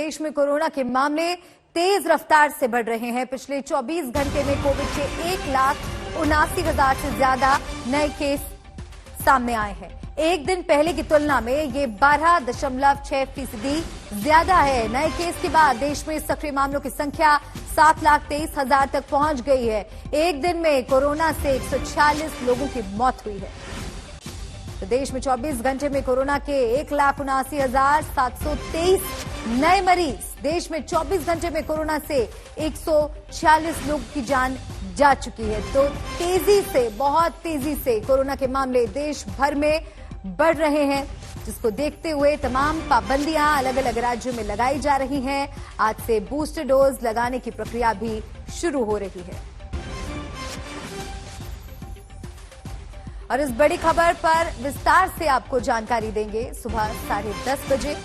देश में कोरोना के मामले तेज रफ्तार से बढ़ रहे हैं। पिछले 24 घंटे में कोविड के 1,79,000 से ज्यादा नए केस सामने आए हैं। एक दिन पहले की तुलना में ये 12.6% ज्यादा है। नए केस के बाद देश में सक्रिय मामलों की संख्या 7,23,000 तक पहुंच गई है। एक दिन में कोरोना से 146 लोगों की मौत हुई है। तो देश में 24 घंटे में कोरोना के 1,79,723 नए मरीज। देश में 24 घंटे में कोरोना से 146 लोगों की जान जा चुकी है। तो तेजी से, बहुत तेजी से कोरोना के मामले देश भर में बढ़ रहे हैं, जिसको देखते हुए तमाम पाबंदियां अलग अलग राज्यों में लगाई जा रही हैं। आज से बूस्टर डोज लगाने की प्रक्रिया भी शुरू हो रही है। और इस बड़ी खबर पर विस्तार से आपको जानकारी देंगे सुबह 10:30 बजे।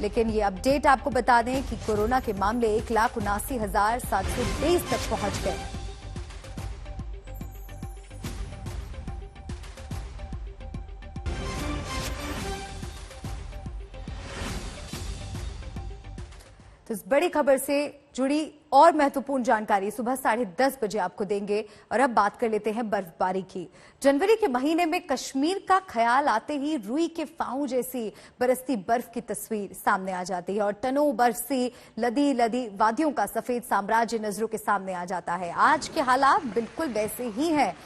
लेकिन ये अपडेट आपको बता दें कि कोरोना के मामले 1,79,723 तक पहुंच गए। तो इस बड़ी खबर से जुड़ी और महत्वपूर्ण जानकारी सुबह 10:30 बजे आपको देंगे। और अब बात कर लेते हैं बर्फबारी की। जनवरी के महीने में कश्मीर का ख्याल आते ही रुई के फाऊ जैसी बरसती बर्फ की तस्वीर सामने आ जाती है और टनों बर्फ से लदी लदी वादियों का सफेद साम्राज्य नजरों के सामने आ जाता है। आज के हालात बिल्कुल वैसे ही हैं।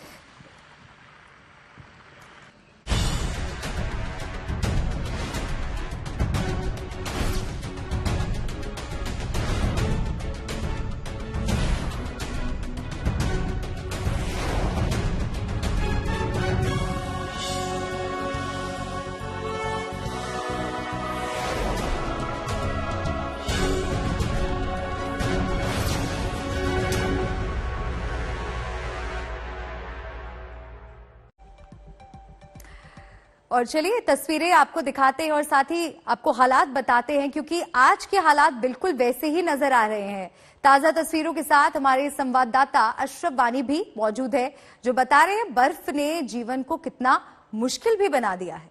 और चलिए तस्वीरें आपको दिखाते हैं और साथ ही आपको हालात बताते हैं, क्योंकि आज के हालात बिल्कुल वैसे ही नजर आ रहे हैं। ताजा तस्वीरों के साथ हमारे संवाददाता अशरफ वानी भी मौजूद है, जो बता रहे हैं बर्फ ने जीवन को कितना मुश्किल भी बना दिया है।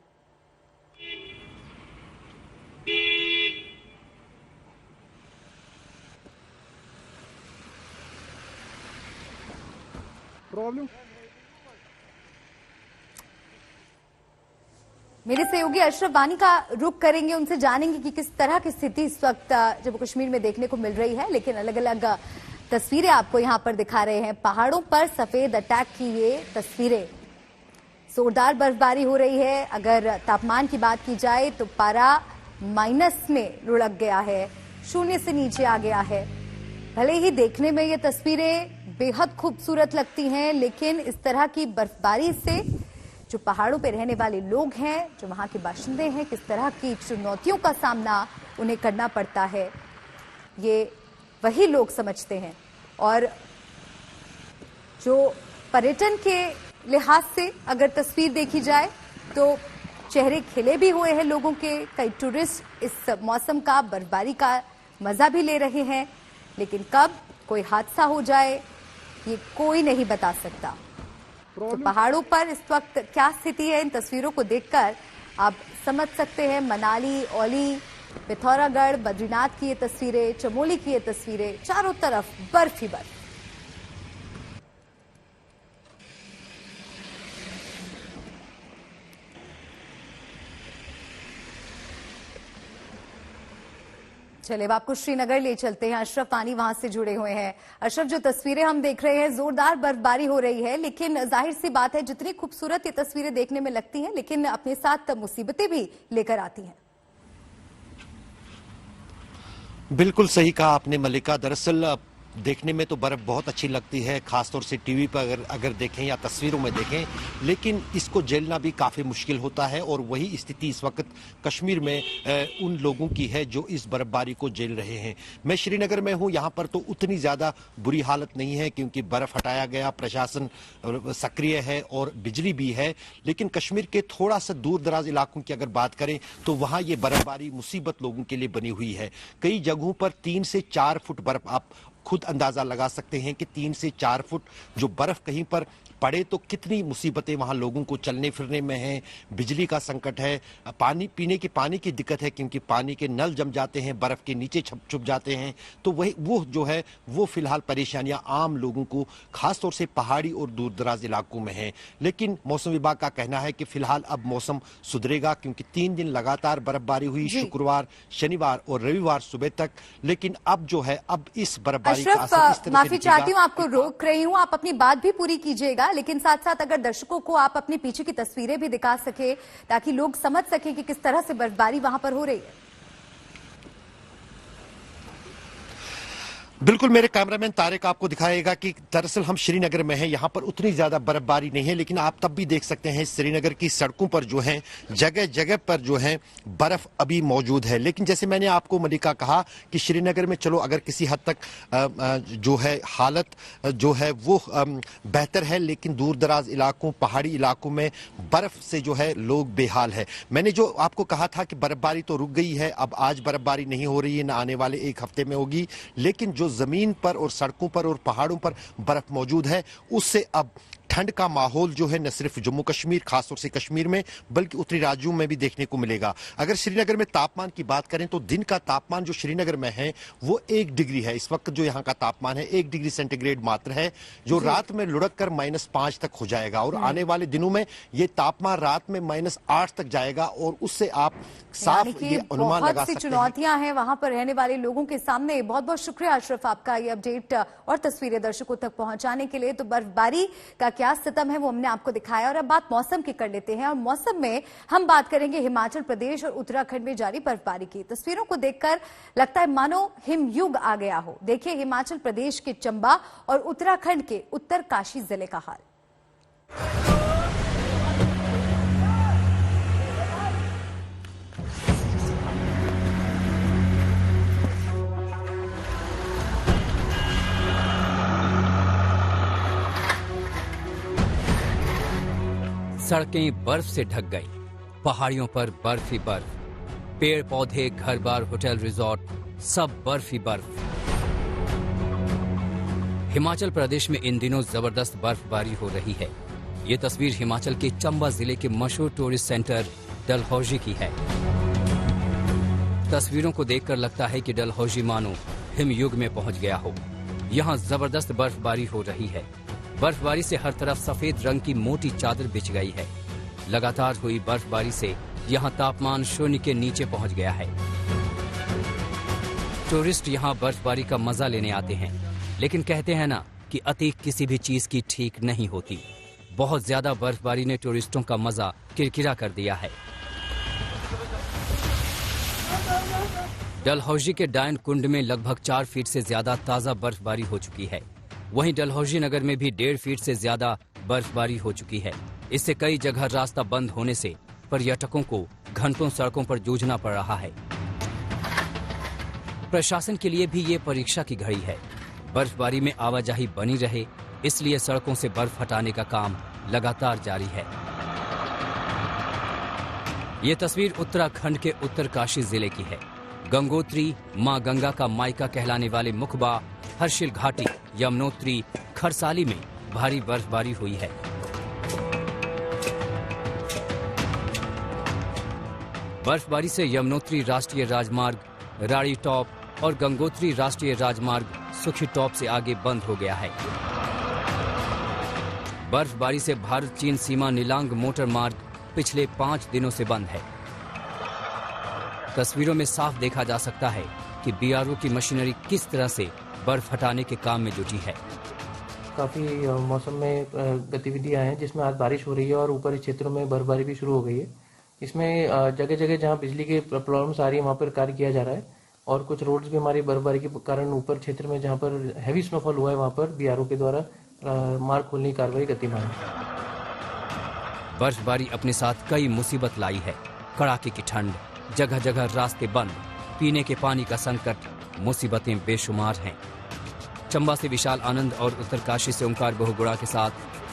प्रॉब्लम मेरे सहयोगी अशरफ वानी का रुख करेंगे, उनसे जानेंगे कि किस तरह की स्थिति इस वक्त जम्मू कश्मीर में देखने को मिल रही है। लेकिन अलग अलग तस्वीरें आपको यहां पर दिखा रहे हैं। पहाड़ों पर सफेद अटैक की ये तस्वीरें। जोरदार बर्फबारी हो रही है। अगर तापमान की बात की जाए तो पारा माइनस में लुढ़क गया है, 0 से नीचे आ गया है। भले ही देखने में ये तस्वीरें बेहद खूबसूरत लगती हैं, लेकिन इस तरह की बर्फबारी से जो पहाड़ों पे रहने वाले लोग हैं, जो वहां के बाशिंदे हैं, किस तरह की चुनौतियों का सामना उन्हें करना पड़ता है, ये वही लोग समझते हैं। और जो पर्यटन के लिहाज से अगर तस्वीर देखी जाए तो चेहरे खिले भी हुए हैं लोगों के। कई टूरिस्ट इस मौसम का, बर्फबारी का मजा भी ले रहे हैं। लेकिन कब कोई हादसा हो जाए ये कोई नहीं बता सकता। तो पहाड़ों पर इस वक्त क्या स्थिति है, इन तस्वीरों को देखकर आप समझ सकते हैं। मनाली, औली, पिथौरागढ़, बद्रीनाथ की ये तस्वीरें, चमोली की ये तस्वीरें, चारों तरफ बर्फ ही बर्फ। चलिए अब आपको श्रीनगर ले चलते हैं। अशरफ वानी वहां से जुड़े हुए हैं। अशरफ, जो तस्वीरें हम देख रहे हैं, जोरदार बर्फबारी हो रही है, लेकिन जाहिर सी बात है जितनी खूबसूरत ये तस्वीरें देखने में लगती हैं, लेकिन अपने साथ मुसीबतें भी लेकर आती हैं। बिल्कुल सही कहा आपने मलिका। दरअसल देखने में तो बर्फ बहुत अच्छी लगती है, खासतौर से टीवी पर अगर देखें या तस्वीरों में देखें, लेकिन इसको झेलना भी काफ़ी मुश्किल होता है। और वही स्थिति इस वक्त कश्मीर में उन लोगों की है जो इस बर्फबारी को झेल रहे हैं। मैं श्रीनगर में हूं, यहां पर तो उतनी ज़्यादा बुरी हालत नहीं है क्योंकि बर्फ हटाया गया, प्रशासन सक्रिय है और बिजली भी है। लेकिन कश्मीर के थोड़ा सा दूर दराज इलाकों की अगर बात करें तो वहां ये बर्फबारी मुसीबत लोगों के लिए बनी हुई है। कई जगहों पर 3 से 4 फुट बर्फ आप खुद अंदाजा लगा सकते हैं कि 3 से 4 फुट जो बर्फ कहीं पर पड़े तो कितनी मुसीबतें वहां लोगों को चलने फिरने में है, बिजली का संकट है, पानी पीने की पानी की दिक्कत है क्योंकि पानी के नल जम जाते हैं, बर्फ के नीचे छुप जाते हैं। तो वही वो जो है वो फिलहाल परेशानियां आम लोगों को खासतौर से पहाड़ी और दूर दराज इलाकों में है। लेकिन मौसम विभाग का कहना है कि फिलहाल अब मौसम सुधरेगा क्योंकि 3 दिन लगातार बर्फबारी हुई, शुक्रवार, शनिवार और रविवार सुबह तक। लेकिन अब जो है अब इस बर्फबारी का असर इस तरह से माफी चाहती हूँ, आपको रोक रही हूँ, आप अपनी बात भी पूरी कीजिएगा, लेकिन साथ साथ अगर दर्शकों को आप अपने पीछे की तस्वीरें भी दिखा सके ताकि लोग समझ सके कि किस तरह से बर्फबारी वहां पर हो रही है। बिल्कुल, मेरे कैमरामैन तारिक आपको दिखाएगा कि दरअसल हम श्रीनगर में हैं, यहाँ पर उतनी ज्यादा बर्फबारी नहीं है, लेकिन आप तब भी देख सकते हैं श्रीनगर की सड़कों पर जो है जगह जगह पर जो है बर्फ अभी मौजूद है। लेकिन जैसे मैंने आपको मलिका कहा कि श्रीनगर में चलो अगर किसी हद तक जो है हालत जो है वो बेहतर है, लेकिन दूर दराज इलाकों, पहाड़ी इलाकों में बर्फ से जो है लोग बेहाल है। मैंने जो आपको कहा था कि बर्फबारी तो रुक गई है, अब आज बर्फबारी नहीं हो रही है, न आने वाले 1 हफ्ते में होगी, लेकिन जो जमीन पर और सड़कों पर और पहाड़ों पर बर्फ मौजूद है उससे अब ठंड का माहौल जो है न सिर्फ जम्मू कश्मीर, खासतौर से कश्मीर में, बल्कि उत्तरी राज्यों में भी देखने को मिलेगा। अगर श्रीनगर में तापमान की बात करें तो दिन का तापमान जो श्रीनगर में है वो 1 डिग्री है। इस वक्त जो यहाँ का तापमान है 1 डिग्री सेंटीग्रेड मात्र है, जो रात में लुढ़क कर -5 तक हो जाएगा और आने वाले दिनों में ये तापमान रात में -8 तक जाएगा और उससे आप साफ ये अनुमान लगा सकते हैं। चुनौतियां हैं वहां पर रहने वाले लोगों के सामने। बहुत बहुत शुक्रिया अशरफ आपका ये अपडेट और तस्वीरें दर्शकों तक पहुंचाने के लिए। तो बर्फबारी का क्या सितम है वो हमने आपको दिखाया और अब बात मौसम की कर लेते हैं और मौसम में हम बात करेंगे हिमाचल प्रदेश और उत्तराखंड में जारी बर्फबारी की। तस्वीरों को देखकर लगता है मानो हिमयुग आ गया हो। देखिए हिमाचल प्रदेश के चंबा और उत्तराखंड के उत्तरकाशी जिले का हाल। सड़कें बर्फ से ढक गई, पहाड़ियों पर बर्फ ही बर्फ, पेड़ पौधे, घर बार, होटल, रिजॉर्ट, सब बर्फ ही बर्फ। हिमाचल प्रदेश में इन दिनों जबरदस्त बर्फबारी हो रही है। ये तस्वीर हिमाचल के चंबा जिले के मशहूर टूरिस्ट सेंटर डलहौजी की है। तस्वीरों को देखकर लगता है कि डलहौजी मानो हिमयुग में पहुंच गया हो। यहाँ जबरदस्त बर्फबारी हो रही है। बर्फबारी से हर तरफ सफेद रंग की मोटी चादर बिछ गई है। लगातार हुई बर्फबारी से यहाँ तापमान 0 के नीचे पहुंच गया है। टूरिस्ट यहाँ बर्फबारी का मजा लेने आते हैं, लेकिन कहते हैं ना कि अति किसी भी चीज की ठीक नहीं होती। बहुत ज्यादा बर्फबारी ने टूरिस्टों का मजा किरकिरा कर दिया है। डलहौजी के डायन कुंड में लगभग 4 फीट से ज्यादा ताजा बर्फबारी हो चुकी है। वहीं डलहौजी नगर में भी 1.5 फीट से ज्यादा बर्फबारी हो चुकी है। इससे कई जगह रास्ता बंद होने से पर्यटकों को घंटों सड़कों पर जूझना पड़ रहा है। प्रशासन के लिए भी ये परीक्षा की घड़ी है। बर्फबारी में आवाजाही बनी रहे, इसलिए सड़कों से बर्फ हटाने का काम लगातार जारी है। ये तस्वीर उत्तराखंड के उत्तरकाशी जिले की है। गंगोत्री मां गंगा का मायका कहलाने वाले मुखबा, हर्षिल घाटी, यमुनोत्री, खरसाली में भारी बर्फबारी हुई है। बर्फबारी से यमुनोत्री राष्ट्रीय राजमार्ग, राड़ी टॉप और गंगोत्री राष्ट्रीय राजमार्ग सुखी टॉप से आगे बंद हो गया है। बर्फबारी से भारत चीन सीमा निलांग मोटर मार्ग पिछले 5 दिनों से बंद है। तस्वीरों में साफ देखा जा सकता है कि बीआरओ की मशीनरी किस तरह से बर्फ हटाने के काम में जुटी है। काफ़ी मौसम में गतिविधियां हैं जिसमें आज बारिश हो रही है और ऊपरी क्षेत्रों में बर्फबारी भी शुरू हो गई है। इसमें जगह जगह जहां बिजली की प्रॉब्लम्स आ रही है वहां पर कार्य किया जा रहा है और कुछ रोड्स भी हमारी बर्फबारी के कारण ऊपर क्षेत्र में जहां पर हैवी स्नोफॉल हुआ है वहां पर बीआरओ के द्वारा मार्ग खोलने की कार्रवाई गतिमान है। बर्फबारी अपने साथ कई मुसीबत लाई है। कड़ाके की ठंड, जगह जगह रास्ते बंद, पीने के पानी का संकट, मुसीबतें बेशुमार हैं। चंबा से विशाल आनंद और उत्तरकाशी से ओंकार बहुगुणा के साथ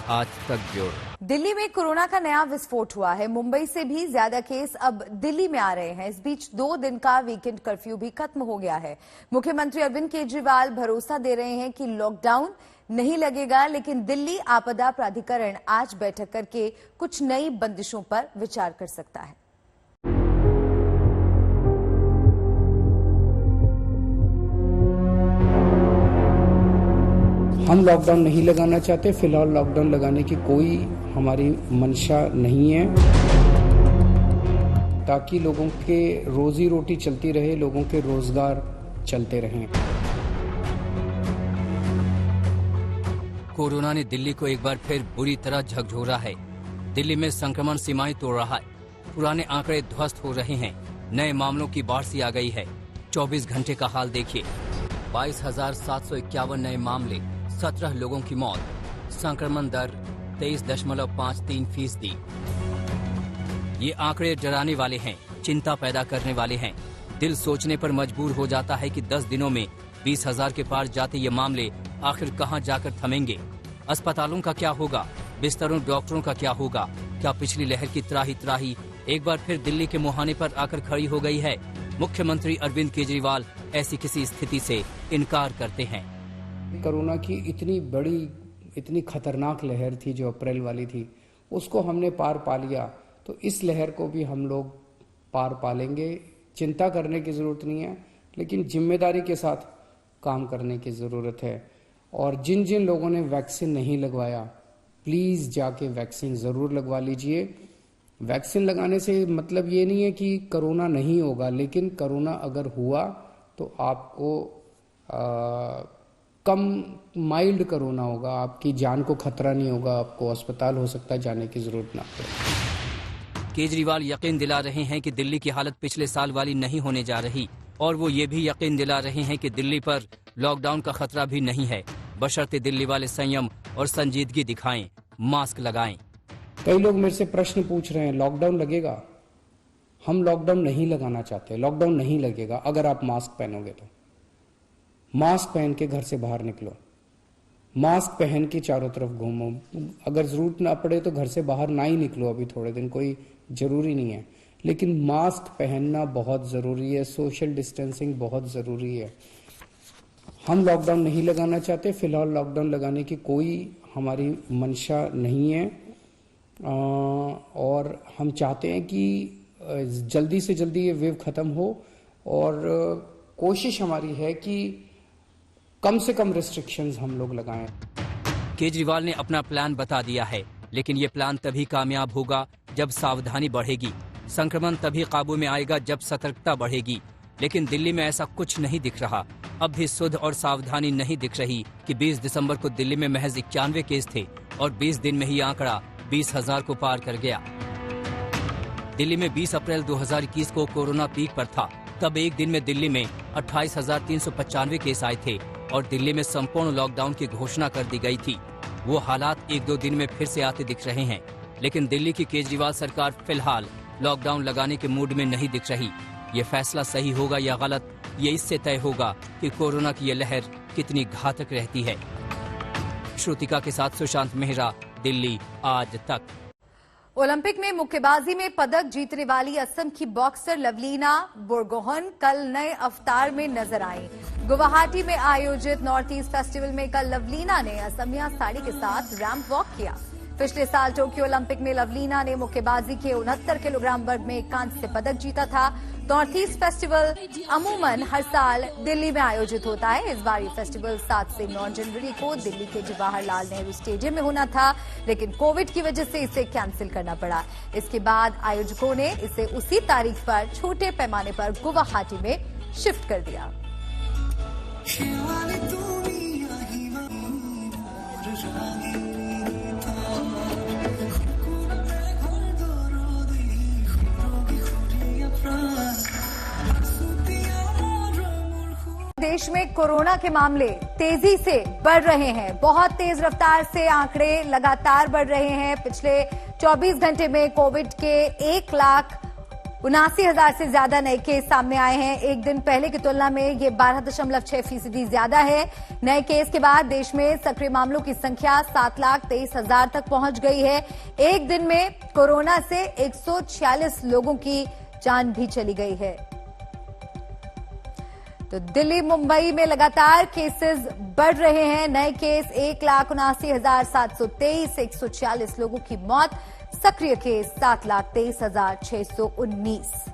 आज तक ब्यूरो। दिल्ली में कोरोना का नया विस्फोट हुआ है। मुंबई से भी ज्यादा केस अब दिल्ली में आ रहे हैं। इस बीच 2 दिन का वीकेंड कर्फ्यू भी खत्म हो गया है। मुख्यमंत्री अरविंद केजरीवाल भरोसा दे रहे हैं कि लॉकडाउन नहीं लगेगा, लेकिन दिल्ली आपदा प्राधिकरण आज बैठक करके कुछ नई बंदिशों पर विचार कर सकता है। हम लॉकडाउन नहीं लगाना चाहते। फिलहाल लॉकडाउन लगाने की कोई हमारी मंशा नहीं है, ताकि लोगों के रोजी रोटी चलती रहे, लोगों के रोजगार चलते रहें। कोरोना ने दिल्ली को एक बार फिर बुरी तरह झकझोरा है। दिल्ली में संक्रमण सीमाएं तोड़ रहा है। पुराने आंकड़े ध्वस्त हो रहे हैं। नए मामलों की बाढ़ सी आ गई है। 24 घंटे का हाल देखिए। 22,751 नए मामले, 17 लोगों की मौत। संक्रमण दर 23.53%। ये आंकड़े डराने वाले हैं, चिंता पैदा करने वाले हैं। दिल सोचने पर मजबूर हो जाता है कि 10 दिनों में 20,000 के पार जाते ये मामले आखिर कहां जाकर थमेंगे। अस्पतालों का क्या होगा? बिस्तरों डॉक्टरों का क्या होगा? क्या पिछली लहर की त्राही एक बार फिर दिल्ली के मुहाने पर आकर खड़ी हो गई है? मुख्यमंत्री अरविंद केजरीवाल ऐसी किसी स्थिति से इनकार करते हैं। कोरोना की इतनी बड़ी, इतनी खतरनाक लहर थी जो अप्रैल वाली थी, उसको हमने पार पा लिया, तो इस लहर को भी हम लोग पार पा लेंगे। चिंता करने की जरूरत नहीं है, लेकिन जिम्मेदारी के साथ काम करने की जरूरत है। और जिन जिन लोगों ने वैक्सीन नहीं लगवाया, प्लीज जाके वैक्सीन जरूर लगवा लीजिए। वैक्सीन लगाने से मतलब ये नहीं है कि कोरोना नहीं होगा, लेकिन कोरोना अगर हुआ तो आपको कम माइल्ड कोरोना होगा, आपकी जान को खतरा नहीं होगा, आपको अस्पताल हो सकता है जाने की जरूरत ना पड़े। केजरीवाल यकीन दिला रहे हैं कि दिल्ली की हालत पिछले साल वाली नहीं होने जा रही, और वो ये भी यकीन दिला रहे हैं कि दिल्ली पर लॉकडाउन का खतरा भी नहीं है, बशर्ते दिल्ली वाले संयम और संजीदगी दिखाएं, मास्क लगाएं। कई लोग मेरे से प्रश्न पूछ रहे हैं, लॉकडाउन लगेगा? हम लॉकडाउन नहीं लगाना चाहते। लॉकडाउन नहीं लगेगा अगर आप मास्क पहनोगे तो। मास्क पहन के घर से बाहर निकलो, मास्क पहन के चारों तरफ घूमो। अगर जरूरत ना पड़े तो घर से बाहर ना ही निकलो, अभी थोड़े दिन कोई जरूरी नहीं है, लेकिन मास्क पहनना बहुत जरूरी है। सोशल डिस्टेंसिंग बहुत जरूरी है। हम लॉकडाउन नहीं लगाना चाहते। फिलहाल लॉकडाउन लगाने की कोई हमारी मंशा नहीं है, और हम चाहते हैं कि जल्दी से जल्दी ये वेव खत्म हो, और कोशिश हमारी है कि कम से कम रिस्ट्रिक्शंस हम लोग लगाएं। केजरीवाल ने अपना प्लान बता दिया है, लेकिन ये प्लान तभी कामयाब होगा जब सावधानी बढ़ेगी। संक्रमण तभी काबू में आएगा जब सतर्कता बढ़ेगी। लेकिन दिल्ली में ऐसा कुछ नहीं दिख रहा। अब भी सुध और सावधानी नहीं दिख रही कि 20 दिसंबर को दिल्ली में महज 91 केस थे और 20 दिन में ही आंकड़ा 20,000 को पार कर गया। दिल्ली में 20 अप्रैल 2021 को कोरोना पीक पर था। तब एक दिन में दिल्ली में 28,395 केस आए थे और दिल्ली में संपूर्ण लॉकडाउन की घोषणा कर दी गई थी। वो हालात 1-2 दिन में फिर से आते दिख रहे हैं, लेकिन दिल्ली की केजरीवाल सरकार फिलहाल लॉकडाउन लगाने के मूड में नहीं दिख रही। ये फैसला सही होगा या गलत, ये इससे तय होगा कि कोरोना की ये लहर कितनी घातक रहती है। श्रुतिका के साथ सुशांत मेहरा, दिल्ली आज तक। ओलंपिक में मुक्केबाजी में पदक जीतने वाली असम की बॉक्सर लवलीना बोरगोहन कल नए अवतार में नजर आई। गुवाहाटी में आयोजित नॉर्थ ईस्ट फेस्टिवल में कल लवलीना ने असमिया साड़ी के साथ रैंप वॉक किया। पिछले साल टोक्यो ओलंपिक में लवलीना ने मुक्केबाजी के 69 किलोग्राम वर्ग में कांस्य पदक जीता था। नॉर्थ ईस्ट फेस्टिवल अमूमन हर साल दिल्ली में आयोजित होता है। इस बार ये फेस्टिवल 7 से 9 जनवरी को दिल्ली के जवाहरलाल नेहरू स्टेडियम में होना था, लेकिन कोविड की वजह से इसे कैंसिल करना पड़ा। इसके बाद आयोजकों ने इसे उसी तारीख पर छोटे पैमाने पर गुवाहाटी में शिफ्ट कर दिया। देश में कोरोना के मामले तेजी से बढ़ रहे हैं। बहुत तेज रफ्तार से आंकड़े लगातार बढ़ रहे हैं। पिछले 24 घंटे में कोविड के 79,000 से ज्यादा नए केस सामने आए हैं। एक दिन पहले की तुलना में ये 12.6% ज्यादा है। नए केस के बाद देश में सक्रिय मामलों की संख्या 7,23,000 तक पहुंच गई है। एक दिन में कोरोना से 146 लोगों की जान भी चली गई है। तो दिल्ली मुंबई में लगातार केसेस बढ़ रहे हैं। नए केस 1,79,723, 146 लोगों की मौत, सक्रिय केस 7,23,619।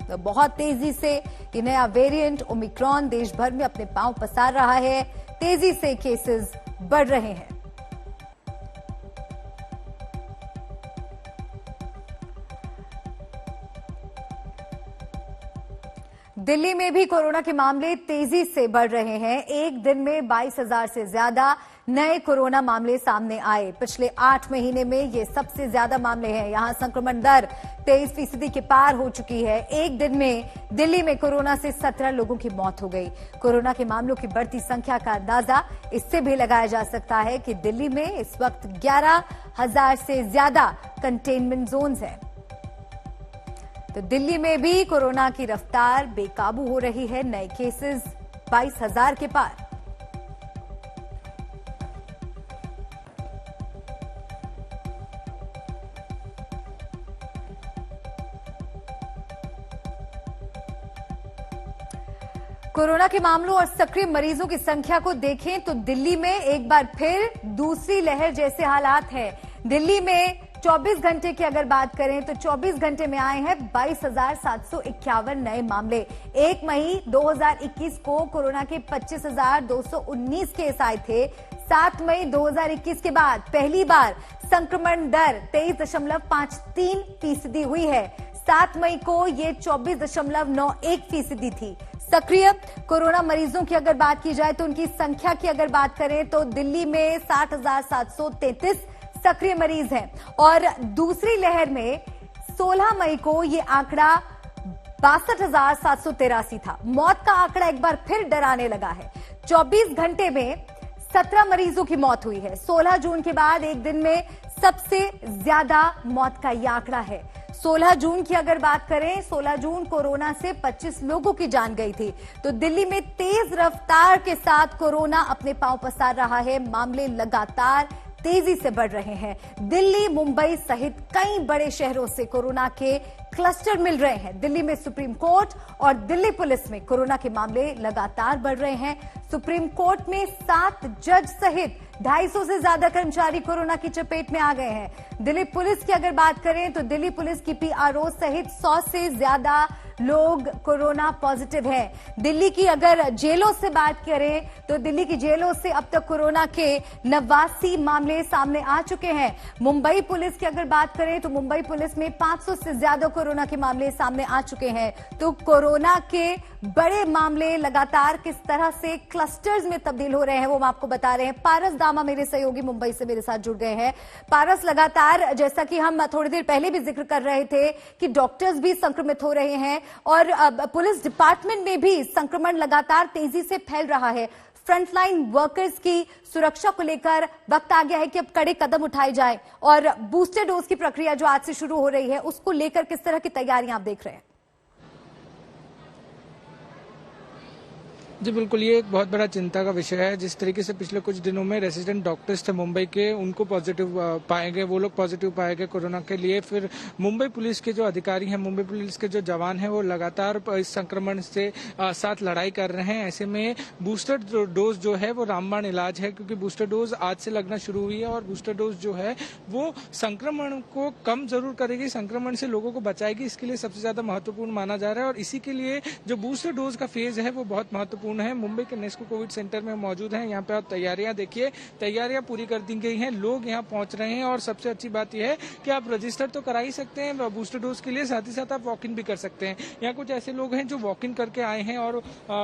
तो बहुत तेजी से ये नया वेरिएंट ओमिक्रॉन देश भर में अपने पांव पसार रहा है। तेजी से केसेस बढ़ रहे हैं। दिल्ली में भी कोरोना के मामले तेजी से बढ़ रहे हैं। एक दिन में 22,000 से ज्यादा नए कोरोना मामले सामने आए। पिछले 8 महीने में ये सबसे ज्यादा मामले हैं। यहां संक्रमण दर 23% के पार हो चुकी है। एक दिन में दिल्ली में कोरोना से 17 लोगों की मौत हो गई। कोरोना के मामलों की बढ़ती संख्या का अंदाजा इससे भी लगाया जा सकता है कि दिल्ली में इस वक्त 11,000 से ज्यादा कंटेनमेंट जोन्स हैं। तो दिल्ली में भी कोरोना की रफ्तार बेकाबू हो रही है। नए केसेस 22,000 के पार। कोरोना के मामलों और सक्रिय मरीजों की संख्या को देखें तो दिल्ली में एक बार फिर दूसरी लहर जैसे हालात हैं। दिल्ली में 24 घंटे की अगर बात करें तो 24 घंटे में आए हैं 22,751 नए मामले। 1 मई 2021 को कोरोना के 25,219 केस आए थे। 7 मई 2021 के बाद पहली बार संक्रमण दर 23.53% हुई है। 7 मई को ये 24.91% थी। सक्रिय कोरोना मरीजों की अगर बात की जाए तो उनकी संख्या की अगर बात करें तो दिल्ली में 60,733 सक्रिय मरीज हैं और दूसरी लहर में 16 मई को ये आंकड़ा 62,783 था। मौत का आंकड़ा एक बार फिर डराने लगा है। 24 घंटे में 17 मरीजों की मौत हुई है। 16 जून के बाद एक दिन में सबसे ज्यादा मौत का यह आंकड़ा है। 16 जून की अगर बात करें, 16 जून कोरोना से 25 लोगों की जान गई थी। तो दिल्ली में तेज रफ्तार के साथ कोरोना अपने पांव पसार रहा है। मामले लगातार तेजी से बढ़ रहे हैं। दिल्ली, मुंबई सहित कई बड़े शहरों से कोरोना के क्लस्टर मिल रहे हैं। दिल्ली में सुप्रीम कोर्ट और दिल्ली पुलिस में कोरोना के मामले लगातार बढ़ रहे हैं। सुप्रीम कोर्ट में 7 जज सहित 250 से ज्यादा कर्मचारी कोरोना की चपेट में आ गए हैं। दिल्ली पुलिस की अगर बात करें तो दिल्ली पुलिस की पीआरओ सहित 100 से ज्यादा लोग कोरोना पॉजिटिव हैं। दिल्ली की अगर जेलों से बात करें तो दिल्ली की जेलों से अब तक कोरोना के 89 मामले सामने आ चुके हैं। मुंबई पुलिस की अगर बात करें तो मुंबई पुलिस में 500 से ज्यादा कोरोना के मामले सामने आ चुके हैं। तो कोरोना के बड़े मामले लगातार किस तरह से क्लस्टर्स में तब्दील हो रहे हैं वो हम आपको बता रहे हैं। पारस दामा मेरे सहयोगी मुंबई से मेरे साथ जुड़ गए हैं। पारस, लगातार जैसा कि हम थोड़ी देर पहले भी जिक्र कर रहे थे कि डॉक्टर्स भी संक्रमित हो रहे हैं और पुलिस डिपार्टमेंट में भी संक्रमण लगातार तेजी से फैल रहा है। फ्रंटलाइन वर्कर्स की सुरक्षा को लेकर वक्त आ गया है कि अब कड़े कदम उठाए जाएं और बूस्टर डोज की प्रक्रिया जो आज से शुरू हो रही है उसको लेकर किस तरह की तैयारियां आप देख रहे हैं? जी बिल्कुल, ये एक बहुत बड़ा चिंता का विषय है। जिस तरीके से पिछले कुछ दिनों में रेसिडेंट डॉक्टर्स थे मुंबई के, उनको पॉजिटिव पाए गए, वो लोग पॉजिटिव पाए गए कोरोना के लिए। फिर मुंबई पुलिस के जो अधिकारी हैं, मुंबई पुलिस के जो जवान हैं, वो लगातार इस संक्रमण से साथ लड़ाई कर रहे हैं। ऐसे में बूस्टर डोज जो है वो रामबाण इलाज है, क्योंकि बूस्टर डोज आज से लगना शुरू हुई है और बूस्टर डोज जो है वो संक्रमण को कम जरूर करेगी, संक्रमण से लोगों को बचाएगी। इसके लिए सबसे ज्यादा महत्वपूर्ण माना जा रहा है और इसी के लिए जो बूस्टर डोज का फेज है वो बहुत महत्वपूर्ण है। मुंबई के नेस्को कोविड सेंटर में मौजूद हैं। यहाँ पे आप तैयारियां देखिए, तैयारियां पूरी कर दी गई हैं, लोग यहाँ पहुंच रहे हैं और सबसे अच्छी बात यह है कि आप रजिस्टर तो करा ही सकते हैं बूस्टर डोज के लिए, साथ ही साथ आप वॉक इन भी कर सकते हैं। यहाँ कुछ ऐसे लोग हैं जो वॉक इन करके आए हैं और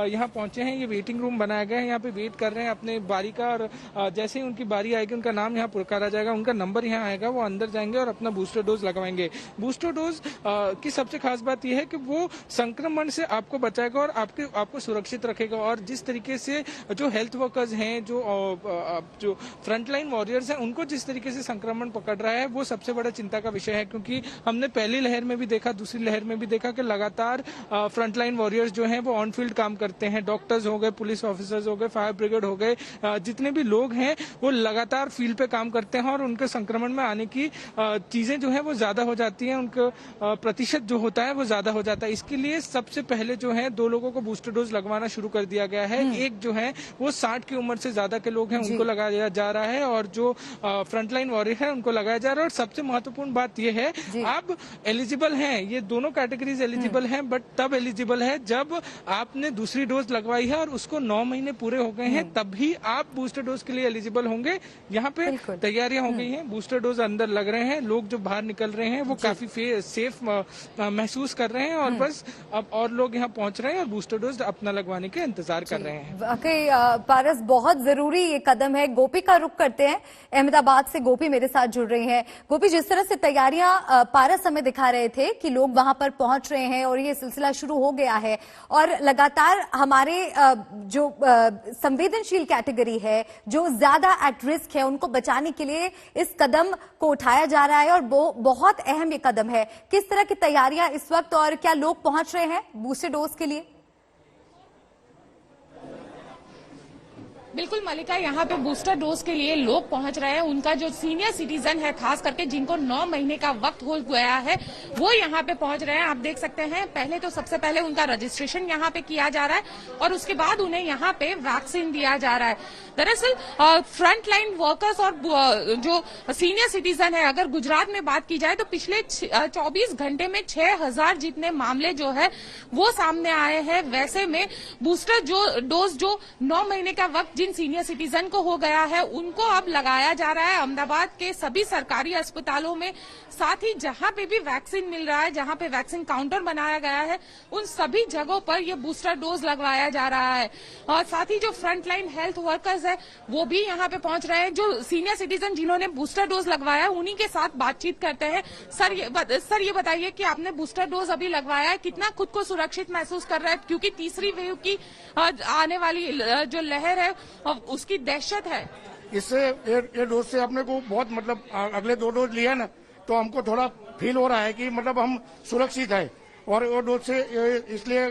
यहाँ पहुंचे हैं। ये वेटिंग रूम बनाया गया है, यहाँ पे वेट कर रहे हैं अपने बारी का और जैसे ही उनकी बारी आएगी उनका नाम यहाँ पुकारा जाएगा, उनका नंबर यहाँ आएगा, वो अंदर जाएंगे और अपना बूस्टर डोज लगवाएंगे। बूस्टर डोज की सबसे खास बात यह है कि वो संक्रमण से आपको बचाएगा और आपको सुरक्षित रखेगा और जिस तरीके से जो हेल्थ वर्कर्स हैं, जो फ्रंटलाइन वॉरियर्स हैं, उनको जिस तरीके से संक्रमण पकड़ रहा है वो सबसे बड़ा चिंता का विषय है। क्योंकि हमने पहली लहर में भी देखा, दूसरी लहर में भी देखा कि लगातार फ्रंटलाइन वॉरियर्स जो हैं वो ऑन फील्ड काम करते हैं। डॉक्टर्स हो गए, पुलिस ऑफिसर्स हो गए, फायर ब्रिगेड हो गए, जितने भी लोग हैं वो लगातार फील्ड पे काम करते हैं और उनके संक्रमण में आने की चीजें जो है वो ज्यादा हो जाती हैं, उनका प्रतिशत जो होता है वो ज्यादा हो जाता है। इसके लिए सबसे पहले जो है 2 लोगों को बूस्टर डोज लगवाना शुरू कर दिया गया है। एक जो है वो 60 की उम्र से ज्यादा के लोग हैं, उनको लगाया जा रहा है, और जो फ्रंटलाइन वॉरियर है उनको लगाया जा रहा है। और सबसे महत्वपूर्ण बात यह है, अब एलिजिबल हैं, ये दोनों कैटेगरीज एलिजिबल हैं, बट तब एलिजिबल है जब आपने दूसरी डोज लगवाई है और उसको 9 महीने पूरे हो गए हैं, तभी आप बूस्टर डोज के लिए एलिजिबल होंगे। यहाँ पे तैयारियां हो गई हैं, बूस्टर डोज अंदर लग रहे हैं, लोग जो बाहर निकल रहे हैं वो काफी सेफ महसूस कर रहे हैं, और बस अब और लोग यहाँ पहुंच रहे हैं और बूस्टर डोज अपना लगवाने के इंतजार कर रहे हैं। वाकई पारस, बहुत जरूरी ये कदम है। गोपी का रुख करते हैं, अहमदाबाद से गोपी मेरे साथ जुड़ रही हैं। गोपी, जिस तरह से तैयारियां पारस हमें दिखा रहे थे कि लोग वहां पर पहुंच रहे हैं और ये सिलसिला शुरू हो गया है, और लगातार हमारे जो संवेदनशील कैटेगरी है, जो ज्यादा एट रिस्क है, उनको बचाने के लिए इस कदम को उठाया जा रहा है और बहुत अहम ये कदम है। किस तरह की तैयारियां इस वक्त, और क्या लोग पहुंच रहे हैं बूस्टर डोज के लिए? बिल्कुल मलिका, यहाँ पे बूस्टर डोज के लिए लोग पहुंच रहे हैं। उनका जो सीनियर सिटीजन है, खास करके जिनको 9 महीने का वक्त हो गया है, वो यहाँ पे पहुंच रहे हैं। आप देख सकते हैं, पहले तो सबसे पहले उनका रजिस्ट्रेशन यहाँ पे किया जा रहा है और उसके बाद उन्हें यहाँ पे वैक्सीन दिया जा रहा है। दरअसल फ्रंट लाइन वर्कर्स और जो सीनियर सिटीजन है, अगर गुजरात में बात की जाए तो पिछले 24 घंटे में 6000 जितने मामले जो है वो सामने आए हैं। वैसे में बूस्टर डोज जो 9 महीने का वक्त जिन सीनियर सिटीजन को हो गया है, उनको अब लगाया जा रहा है अहमदाबाद के सभी सरकारी अस्पतालों में। साथ ही जहां पे भी वैक्सीन मिल रहा है, जहां पे वैक्सीन काउंटर बनाया गया है, उन सभी जगहों पर ये बूस्टर डोज लगवाया जा रहा है। और साथ ही जो फ्रंटलाइन हेल्थ वर्कर्स है वो भी यहाँ पे पहुंच रहे हैं। जो सीनियर सिटीजन जिन्होंने बूस्टर डोज लगवाया, उन्हीं के साथ बातचीत करते हैं। सर ये बताइए कि आपने बूस्टर डोज अभी लगवाया है, कितना खुद को सुरक्षित महसूस कर रहा है? क्योंकि तीसरी वेव की आने वाली जो लहर है उसकी दहशत है। इससे ये डोज से अपने को बहुत, मतलब अगले 2 डोज लिया ना, तो हमको थोड़ा फील हो रहा है कि मतलब हम सुरक्षित है, और वो डोज से इसलिए।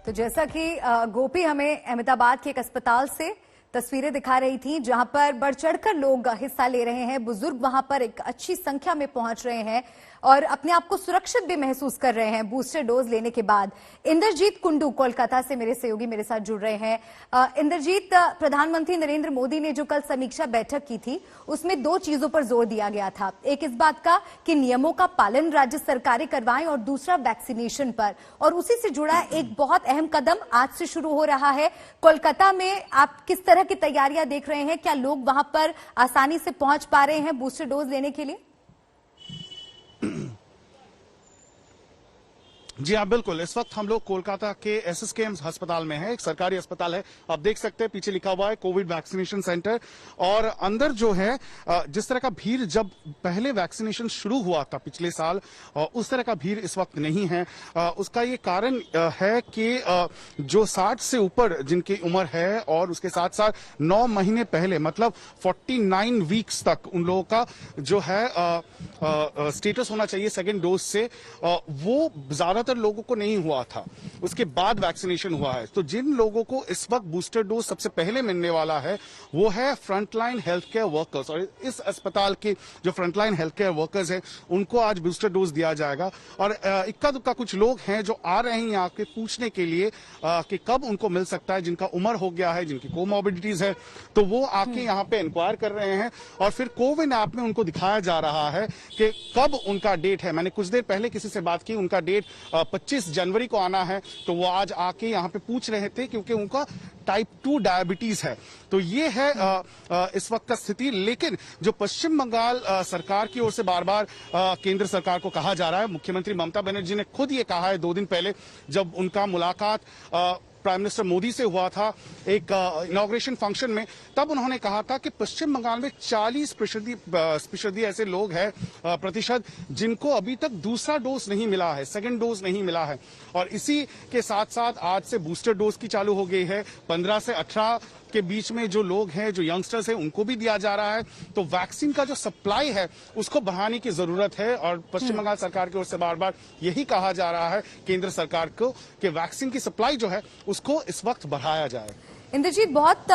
तो जैसा कि गोपी हमें अहमदाबाद के एक अस्पताल से तस्वीरें दिखा रही थी, जहां पर बढ़ चढ़कर लोग हिस्सा ले रहे हैं, बुजुर्ग वहां पर एक अच्छी संख्या में पहुंच रहे हैं और अपने आप को सुरक्षित भी महसूस कर रहे हैं बूस्टर डोज लेने के बाद। इंद्रजीत कुंडू कोलकाता से मेरे सहयोगी मेरे साथ जुड़ रहे हैं। इंद्रजीत, प्रधानमंत्री नरेंद्र मोदी ने जो कल समीक्षा बैठक की थी, उसमें 2 चीजों पर जोर दिया गया था। एक इस बात का कि नियमों का पालन राज्य सरकारें करवाएं, और दूसरा वैक्सीनेशन पर। और उसी से जुड़ा एक बहुत अहम कदम आज से शुरू हो रहा है। कोलकाता में आप किस तरह की तैयारियां देख रहे हैं? क्या लोग वहां पर आसानी से पहुंच पा रहे हैं बूस्टर डोज लेने के लिए? जी हाँ, बिल्कुल। इस वक्त हम लोग कोलकाता के एसएसकेएम अस्पताल में हैं, एक सरकारी अस्पताल है। आप देख सकते हैं पीछे लिखा हुआ है कोविड वैक्सीनेशन सेंटर, और अंदर जो है जिस तरह का भीड़ जब पहले वैक्सीनेशन शुरू हुआ था पिछले साल, उस तरह का भीड़ इस वक्त नहीं है। उसका ये कारण है कि जो 60 से ऊपर जिनकी उम्र है, और उसके साथ साथ 9 महीने पहले, मतलब 49 वीक्स तक उन लोगों का जो है स्टेटस होना चाहिए सेकेंड डोज से, वो ज्यादा लोगों को नहीं हुआ था, उसके बाद वैक्सीनेशन हुआ है। तो जिन लोगों को इस वक्त बूस्टर डोज सबसे पहले मिलने वाला है, वो है फ्रंटलाइन हेल्थ केयर वर्कर्स। और इस अस्पताल के जो फ्रंटलाइन हेल्थ केयर वर्कर्स हैं, उनको आज बूस्टर डोज दिया जाएगा। और इक्का दुक्का कुछ लोग हैं जो आ रहे हैं यहाँ के पूछने के लिए कि कब उनको मिल सकता है, जिनका उम्र हो गया है, जिनकी कोमॉर्बिडिटीज है, तो वो आके यहाँ पे इंक्वायर कर रहे हैं। और फिर कोविन ऐप में उनको दिखाया जा रहा है कि कब उनका डेट है। मैंने कुछ देर पहले किसी से बात की, उनका डेट 25 जनवरी को आना है, तो वो आज आके यहाँ पे पूछ रहे थे, क्योंकि उनका टाइप 2 डायबिटीज है। तो ये है इस वक्त का स्थिति। लेकिन जो पश्चिम बंगाल सरकार की ओर से बार बार केंद्र सरकार को कहा जा रहा है, मुख्यमंत्री ममता बनर्जी ने खुद ये कहा है 2 दिन पहले, जब उनका मुलाकात प्राइम मिनिस्टर मोदी से हुआ था एक इनॉग्रेशन फंक्शन में, तब उन्होंने कहा था कि पश्चिम बंगाल में 40% ऐसे लोग हैं प्रतिशत जिनको अभी तक दूसरा डोज नहीं मिला है, सेकंड डोज नहीं मिला है। और इसी के साथ साथ आज से बूस्टर डोज की चालू हो गई है। 15 से 18 के बीच में जो लोग हैं, जो यंगस्टर्स हैं, उनको भी दिया जा रहा है। तो वैक्सीन का जो सप्लाई है उसको बढ़ाने की जरूरत है और पश्चिम बंगाल सरकार की ओर से बार बार यही कहा जा रहा है केंद्र सरकार को कि वैक्सीन की सप्लाई जो है उसको इस वक्त बढ़ाया जाए। इंद्रजीत, बहुत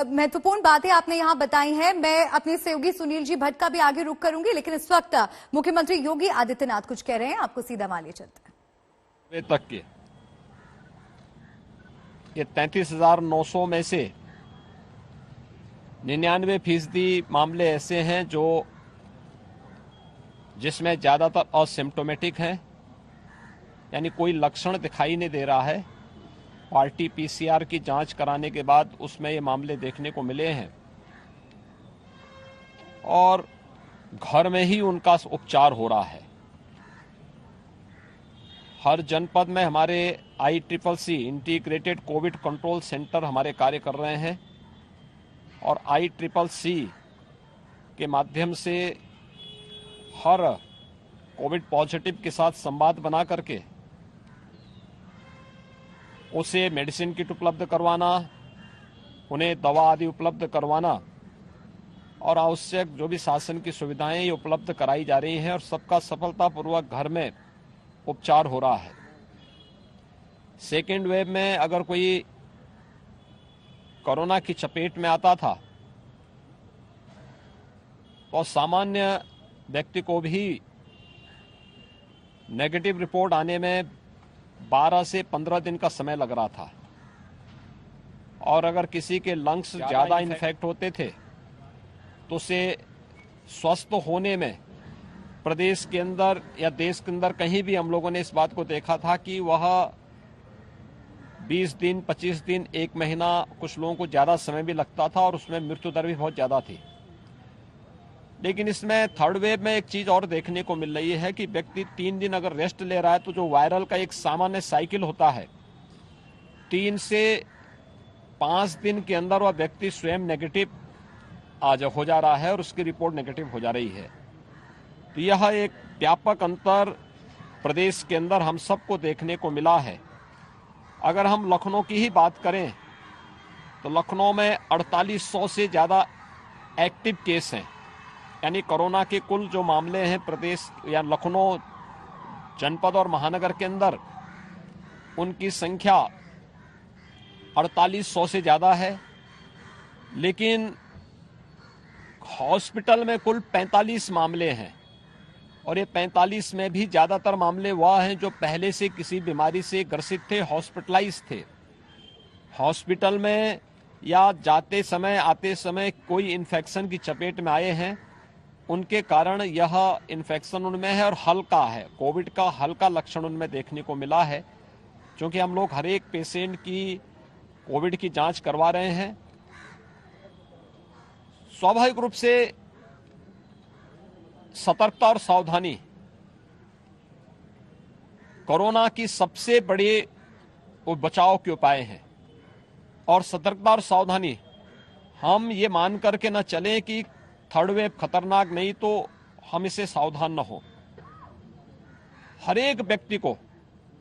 महत्वपूर्ण बातें आपने यहाँ बताई हैं। मैं अपने सहयोगी सुनील जी भट्ट का भी आगे रुख करूंगी, लेकिन इस वक्त मुख्यमंत्री योगी आदित्यनाथ कुछ कह रहे हैं, आपको सीधा मालिए चलते हैं। तक के ये 33,900 में से 99% मामले ऐसे हैं जो जिसमें ज्यादातर असिम्प्टोमेटिक हैं, यानी कोई लक्षण दिखाई नहीं दे रहा है। RT-PCR की जांच कराने के बाद उसमें ये मामले देखने को मिले हैं और घर में ही उनका उपचार हो रहा है। हर जनपद में हमारे ICCC integrated Covid control centre हमारे कार्य कर रहे हैं और ICCC के माध्यम से हर कोविड पॉजिटिव के साथ संवाद बना करके उसे मेडिसिन किट उपलब्ध करवाना, उन्हें दवा आदि उपलब्ध करवाना और आवश्यक जो भी शासन की सुविधाएं ये उपलब्ध कराई जा रही हैं और सबका सफलतापूर्वक घर में उपचार हो रहा है। सेकेंड वेव में अगर कोई कोरोना की चपेट में आता था तो सामान्य व्यक्ति को भी नेगेटिव रिपोर्ट आने में 12 से 15 दिन का समय लग रहा था और अगर किसी के लंग्स ज्यादा इन्फेक्ट होते थे तो उसे स्वस्थ होने में प्रदेश के अंदर या देश के अंदर कहीं भी हम लोगों ने इस बात को देखा था कि वह 20 दिन, 25 दिन, 1 महीना, कुछ लोगों को ज्यादा समय भी लगता था और उसमें मृत्यु दर भी बहुत ज्यादा थी। लेकिन इसमें थर्ड वेव में एक चीज और देखने को मिल रही है कि व्यक्ति 3 दिन अगर रेस्ट ले रहा है तो जो वायरल का एक सामान्य साइकिल होता है, 3 से 5 दिन के अंदर वह व्यक्ति स्वयं नेगेटिव हो जा रहा है और उसकी रिपोर्ट नेगेटिव हो जा रही है। तो यह एक व्यापक अंतर प्रदेश के अंदर हम सबको देखने को मिला है। अगर हम लखनऊ की ही बात करें तो लखनऊ में 4800 से ज़्यादा एक्टिव केस हैं, यानी कोरोना के कुल जो मामले हैं प्रदेश या लखनऊ जनपद और महानगर के अंदर उनकी संख्या 4800 से ज़्यादा है। लेकिन हॉस्पिटल में कुल 45 मामले हैं और ये 45 में भी ज़्यादातर मामले वह हैं जो पहले से किसी बीमारी से ग्रसित थे, हॉस्पिटलाइज थे। हॉस्पिटल में या जाते समय आते समय कोई इन्फेक्शन की चपेट में आए हैं, उनके कारण यह इन्फेक्शन उनमें है और हल्का है, कोविड का हल्का लक्षण उनमें देखने को मिला है। क्योंकि हम लोग हर एक पेशेंट की कोविड की जांच करवा रहे हैं। स्वाभाविक रूप से सतर्कता और सावधानी कोरोना की सबसे बड़े बचाव के उपाय हैं और सतर्कता और सावधानी हम ये मान करके न चलें कि थर्ड वेव खतरनाक नहीं तो हम इसे सावधान न हो। हर एक व्यक्ति को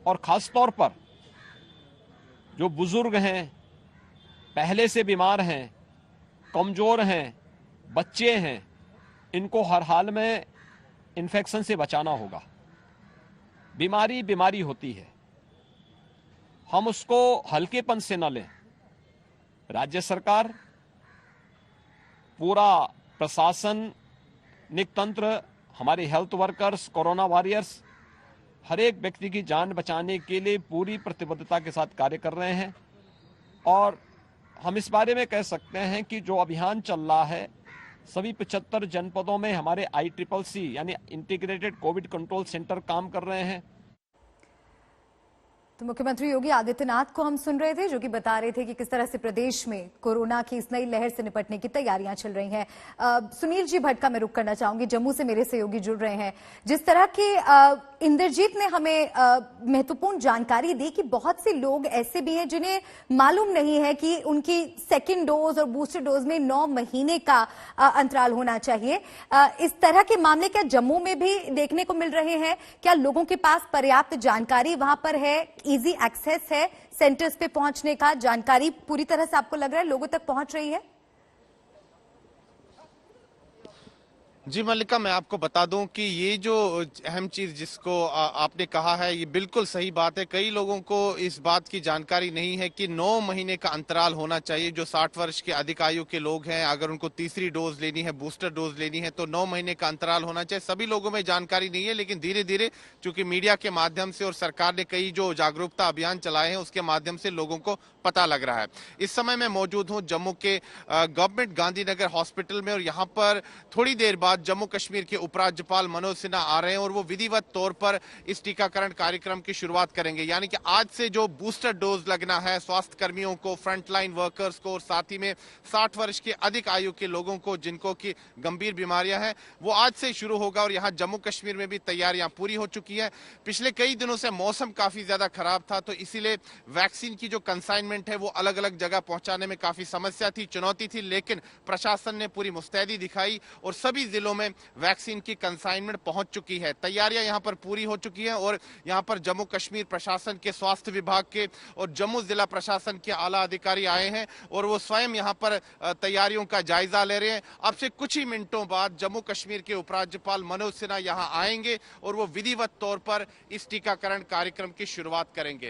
और खास तौर पर जो बुजुर्ग हैं, पहले से बीमार हैं, कमजोर हैं, बच्चे हैं, इनको हर हाल में इन्फेक्शन से बचाना होगा। बीमारी होती है, हम उसको हल्केपन से न लें। राज्य सरकार, पूरा प्रशासनिक तंत्र, हमारे हेल्थ वर्कर्स, कोरोना वॉरियर्स, हर एक व्यक्ति की जान बचाने के लिए पूरी प्रतिबद्धता के साथ कार्य कर रहे हैं। और हम इस बारे में कह सकते हैं कि जो अभियान चल रहा है, सभी 75 जनपदों में हमारे ICCC यानी इंटीग्रेटेड कोविड कंट्रोल सेंटर काम कर रहे हैं। तो मुख्यमंत्री योगी आदित्यनाथ को हम सुन रहे थे, जो कि बता रहे थे कि किस तरह से प्रदेश में कोरोना की इस नई लहर से निपटने की तैयारियां चल रही हैं। सुनील जी भट्ट का मैं रुख करना चाहूंगी, जम्मू से मेरे सहयोगी जुड़ रहे हैं। जिस तरह के इंद्रजीत ने हमें महत्वपूर्ण जानकारी दी कि बहुत से लोग ऐसे भी हैं जिन्हें मालूम नहीं है कि उनकी सेकेंड डोज और बूस्टर डोज में 9 महीने का अंतराल होना चाहिए। इस तरह के मामले क्या जम्मू में भी देखने को मिल रहे हैं? क्या लोगों के पास पर्याप्त जानकारी वहां पर है, इजी एक्सेस है सेंटर्स पे पहुंचने का? जानकारी पूरी तरह से आपको लग रहा है लोगों तक पहुंच रही है? जी मल्लिका, मैं आपको बता दूं कि ये जो अहम चीज जिसको आपने कहा है ये बिल्कुल सही बात है। कई लोगों को इस बात की जानकारी नहीं है कि 9 महीने का अंतराल होना चाहिए। जो 60 वर्ष के अधिक आयु के लोग हैं, अगर उनको तीसरी डोज लेनी है, बूस्टर डोज लेनी है, तो 9 महीने का अंतराल होना चाहिए। सभी लोगों में जानकारी नहीं है, लेकिन धीरे धीरे चूंकि मीडिया के माध्यम से और सरकार ने कई जो जागरूकता अभियान चलाए हैं उसके माध्यम से लोगों को पता लग रहा है। इस समय मैं मौजूद हूं जम्मू के गवर्नमेंट गांधीनगर हॉस्पिटल में और यहां पर थोड़ी देर बाद जम्मू कश्मीर के उपराज्यपाल मनोज सिन्हा आ रहे हैं और वो विधिवत तौर पर इस टीकाकरण कार्यक्रम की शुरुआत करेंगे। यानी कि आज से जो बूस्टर डोज लगना है स्वास्थ्य कर्मियों को, फ्रंटलाइन वर्कर्स को और साथ ही में 60 वर्ष के अधिक आयु के लोगों को जिनको की गंभीर बीमारियां हैं, वो आज से शुरू होगा। और यहाँ जम्मू कश्मीर में भी तैयारियां पूरी हो चुकी है। पिछले कई दिनों से मौसम काफी ज्यादा खराब था, तो इसीलिए वैक्सीन की जो कंसाइनमेंट है वो अलग अलग जगह पहुंचाने में काफी समस्या थी, चुनौती थी, लेकिन प्रशासन ने पूरी मुस्तैदी दिखाई और सभी जिलों में वैक्सीन की कंसाइनमेंट पहुंच चुकी है। तैयारियां यहां पर पूरी हो चुकी हैं और यहां पर जम्मू कश्मीर प्रशासन के स्वास्थ्य विभाग के और जम्मू जिला प्रशासन के आला अधिकारी आए हैं और वो स्वयं यहां पर तैयारियों का जायजा ले रहे हैं। अब से कुछ ही मिनटों बाद जम्मू कश्मीर के उपराज्यपाल मनोज सिन्हा यहां आएंगे और वो विधिवत तौर पर इस टीकाकरण कार्यक्रम की शुरुआत करेंगे।